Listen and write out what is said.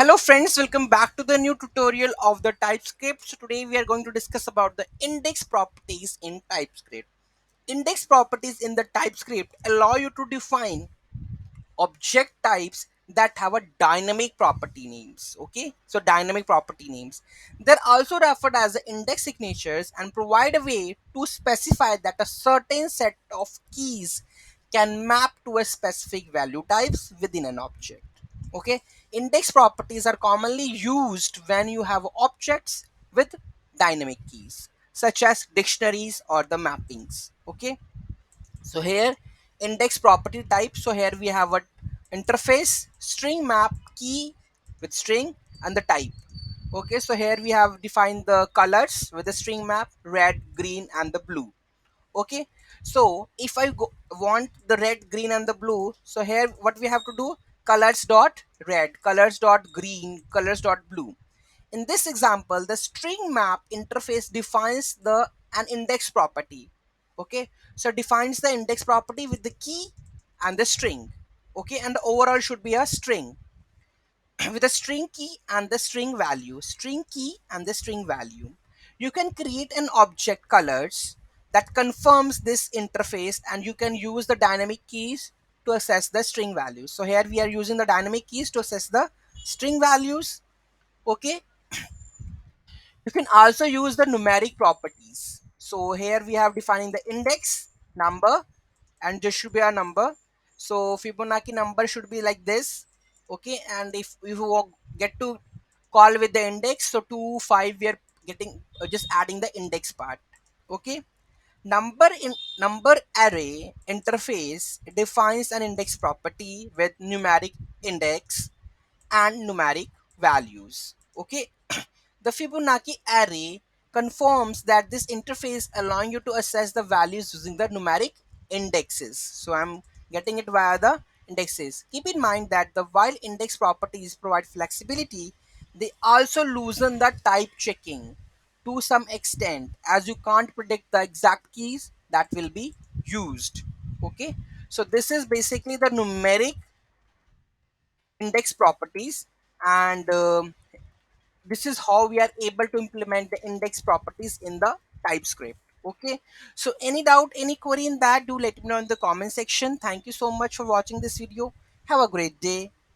Hello friends, welcome back to the new tutorial of the Typescript. So today we are going to discuss about the index properties in Typescript. Index properties in the Typescript allow you to define object types that have a dynamic property names. Okay, so dynamic property names, they're also referred as the index signatures and provide a way to specify that a certain set of keys can map to a specific value types within an object. Okay, index properties are commonly used when you have objects with dynamic keys such as dictionaries or the mappings. Okay, so here index property type, so here we have a interface string map key with string and the type. Okay, so here we have defined the colors with the string map red, green and the blue. Okay, so if want the red, green and the blue, so here what we have to do, colors dot red, colors dot green, colors dot blue. In this example, the string map interface defines the an index property. Okay, so defines the index property with the key and the string. Okay, and the overall should be a string with a string key and the string value, string key and the string value. You can create an object colors that confirms this interface, and you can use the dynamic keys to assess the string values. So here we are using the dynamic keys to assess the string values. Okay, you can also use the numeric properties. So here we have defining the index number, and this should be a number. So Fibonacci number should be like this. Okay, and if you get to call with the index, so 2 5 we are getting just adding the index part. Okay, number array interface defines an index property with numeric index and numeric values. Okay, the Fibonacci array confirms that this interface allowing you to assess the values using the numeric indexes. So I'm getting it via the indexes. Keep in mind that the while index properties provide flexibility, they also loosen the type checking to some extent, as you can't predict the exact keys that will be used. Okay, so this is basically the numeric index properties, and this is how we are able to implement the index properties in the TypeScript. Okay, so any doubt, any query in that, do let me know in the comment section. Thank you so much for watching this video. Have a great day.